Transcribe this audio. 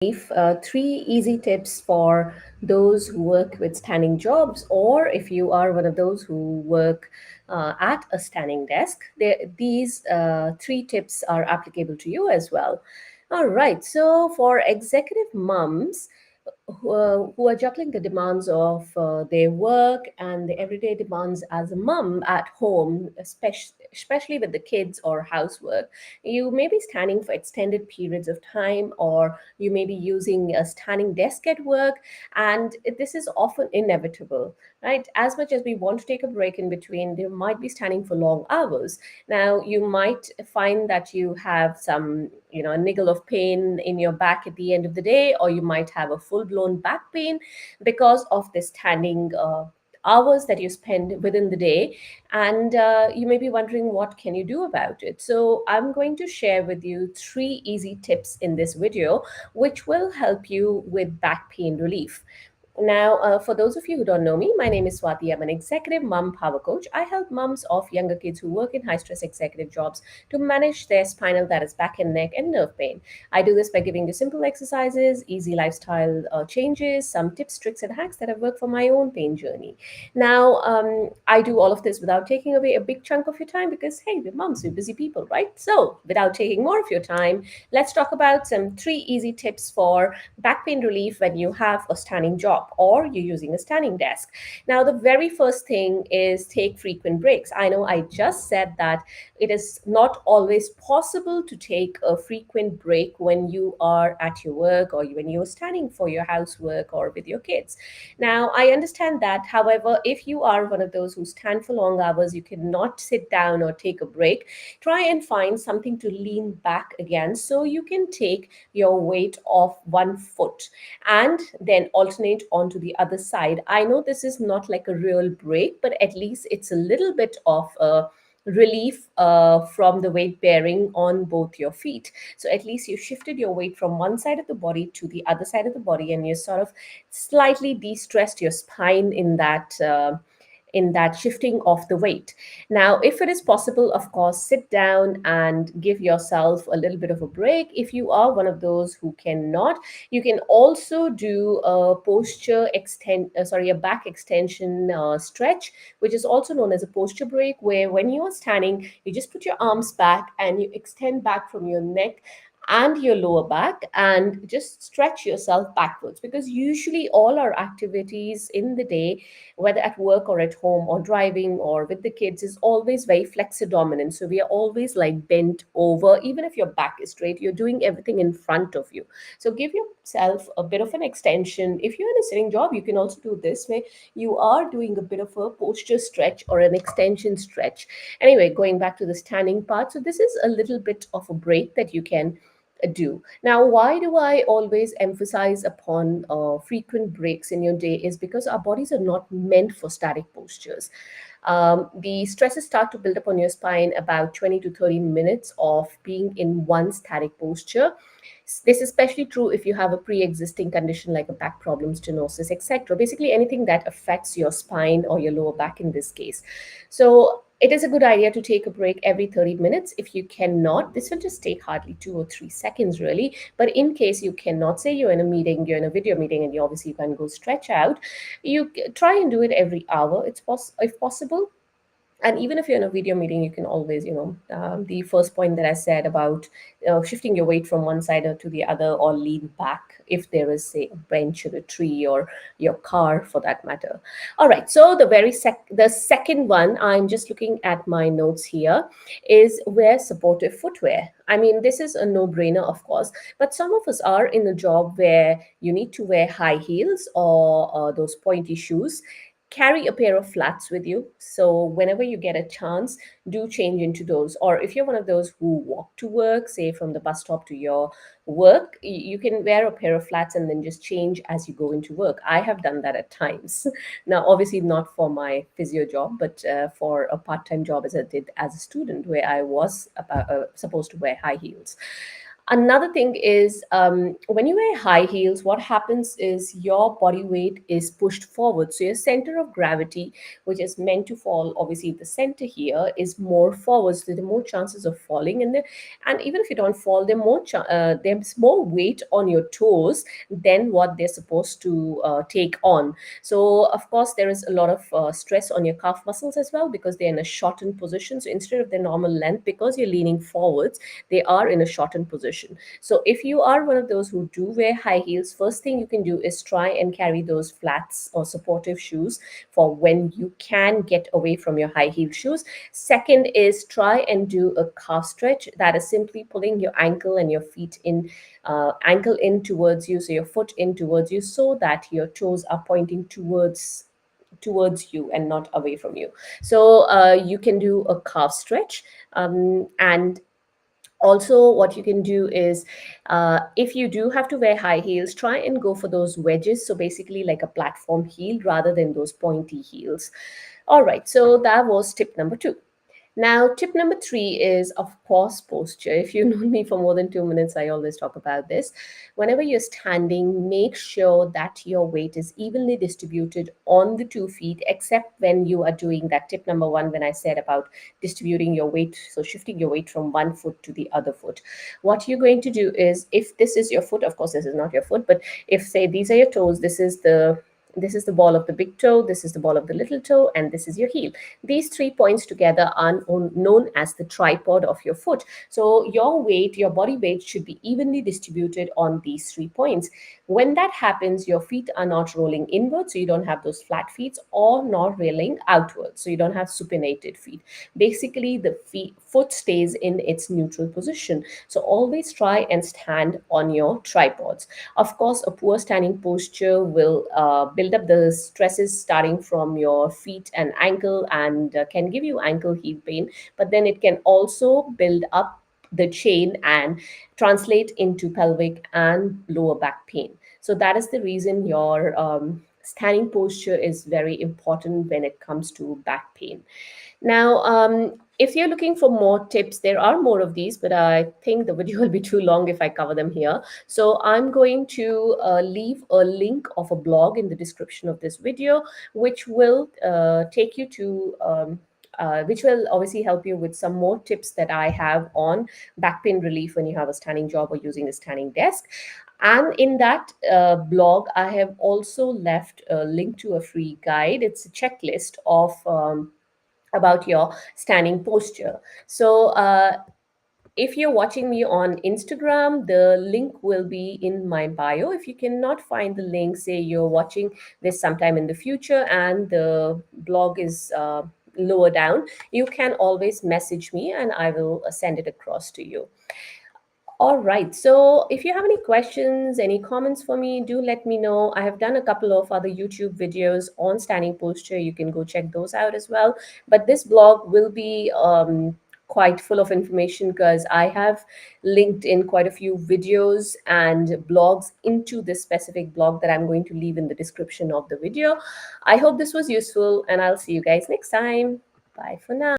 Three easy tips for those who work with standing jobs, or if you are one of those who work at a standing desk. These three tips are applicable to you as well. All right, so for executive mums, who are juggling the demands of their work and the everyday demands as a mum at home, especially with the kids or housework. You may be standing for extended periods of time, or you may be using a standing desk at work, and this is often inevitable, right? As much as we want to take a break in between, they might be standing for long hours. Now, you might find that you have some, a niggle of pain in your back at the end of the day, or you might have a full blown back pain because of the standing hours that you spend within the day. And you may be wondering, what can you do about it? So I'm going to share with you three easy tips in this video which will help you with back pain relief. Now, for those of you who don't know me, my name is Swati. I'm an executive mom power coach. I help moms of younger kids who work in high stress executive jobs to manage their spinal, that is, back and neck, and nerve pain. I do this by giving you simple exercises, easy lifestyle changes, some tips, tricks, and hacks that have worked for my own pain journey. Now, I do all of this without taking away a big chunk of your time because, hey, we're moms, we're busy people, right? So, without taking more of your time, let's talk about some three easy tips for back pain relief when you have a standing job or you're using a standing desk. Now, the very first thing is take frequent breaks. I know I just said that it is not always possible to take a frequent break when you are at your work or when you're standing for your housework or with your kids. Now, I understand that. However, if you are one of those who stand for long hours, you cannot sit down or take a break, try and find something to lean back against so you can take your weight off one foot and then alternate onto the other side. I know this is not like a real break, but at least it's a little bit of a relief from the weight bearing on both your feet. So at least you shifted your weight from one side of the body to the other side of the body, and you sort of slightly de-stressed your spine in that shifting of the weight. Now, if it is possible, of course, sit down and give yourself a little bit of a break. If you are one of those who cannot, you can also do a back extension stretch, which is also known as a posture break, where when you are standing, you just put your arms back and you extend back from your neck and your lower back and just stretch yourself backwards, because usually all our activities in the day, whether at work or at home or driving or with the kids, is always very flexor dominant. So we are always like bent over. Even if your back is straight, you're doing everything in front of you. So give yourself a bit of an extension. If you're in a sitting job, you can also do this way. You are doing a bit of a posture stretch or an extension stretch. Anyway, going back to the standing part. So this is a little bit of a break that you can do. Now, why do I always emphasize upon frequent breaks in your day? Is because our bodies are not meant for static postures. The stresses start to build up on your spine about 20 to 30 minutes of being in one static posture. This is especially true if you have a pre-existing condition like a back problem, stenosis, etc. Basically, anything that affects your spine or your lower back in this case. So it is a good idea to take a break every 30 minutes. If you cannot, this will just take hardly 2 or 3 seconds, really. But in case you cannot, say you're in a meeting, you're in a video meeting, and you obviously can go stretch out, try and do it every hour. If possible. And even if you're in a video meeting, you can always, the first point that I said about shifting your weight from one side or to the other, or lean back if there is, say, a bench or a tree or your car for that matter. All right. So the second one, I'm just looking at my notes here, is wear supportive footwear. I mean, this is a no-brainer, of course, but some of us are in a job where you need to wear high heels or those pointy shoes. Carry a pair of flats with you. So whenever you get a chance, do change into those. Or if you're one of those who walk to work, say from the bus stop to your work, you can wear a pair of flats and then just change as you go into work. I have done that at times. Now, obviously not for my physio job, but for a part-time job as I did as a student, where I was supposed to wear high heels. Another thing is, when you wear high heels, what happens is your body weight is pushed forward. So your center of gravity, which is meant to fall, obviously the center here is more forward. So there are more chances of falling, and even if you don't fall, there's more weight on your toes than what they're supposed to take on. So of course there is a lot of stress on your calf muscles as well, because they're in a shortened position. So instead of their normal length, because you're leaning forwards, they are in a shortened position. So if you are one of those who do wear high heels, first thing you can do is try and carry those flats or supportive shoes for when you can get away from your high heel shoes. Second is, try and do a calf stretch. That is simply pulling your ankle and your feet in, ankle in towards you, so your foot in towards you, so that your toes are pointing towards you and not away from you. So you can do a calf stretch. And also what you can do is, if you do have to wear high heels, try and go for those wedges, so basically like a platform heel rather than those pointy heels. All right, so that was tip number 2. Now, tip number 3 is, of course, posture. If you've known me for more than 2 minutes, I always talk about this. Whenever you're standing, make sure that your weight is evenly distributed on the 2 feet, except when you are doing that tip number 1, when I said about distributing your weight, so shifting your weight from one foot to the other foot. What you're going to do is, if this is your foot, of course, this is not your foot, but if, say, these are your toes, this is the ball of the big toe, this is the ball of the little toe, and this is your heel. These 3 points together are known as the tripod of your foot. So your weight, your body weight, should be evenly distributed on these 3 points. When that happens, your feet are not rolling inward, so you don't have those flat feet, or not rolling outward, so you don't have supinated feet. Basically, the foot stays in its neutral position. So always try and stand on your tripods. Of course, a poor standing posture will build up the stresses starting from your feet and ankle, and can give you ankle heel pain, but then it can also build up the chain and translate into pelvic and lower back pain. So that is the reason your standing posture is very important when it comes to back pain. Now, if you're looking for more tips, there are more of these, but I think the video will be too long if I cover them here. So I'm going to leave a link of a blog in the description of this video, which will take you to which will obviously help you with some more tips that I have on back pain relief when you have a standing job or using a standing desk. And in that blog, I have also left a link to a free guide. It's a checklist of about your standing posture. So if you're watching me on Instagram, the link will be in my bio. If you cannot find the link, say you're watching this sometime in the future and the blog is lower down, you can always message me and I will send it across to you. All right. So if you have any questions, any comments for me, do let me know. I have done a couple of other YouTube videos on standing posture. You can go check those out as well. But this blog will be quite full of information, because I have linked in quite a few videos and blogs into this specific blog that I'm going to leave in the description of the video. I hope this was useful, and I'll see you guys next time. Bye for now.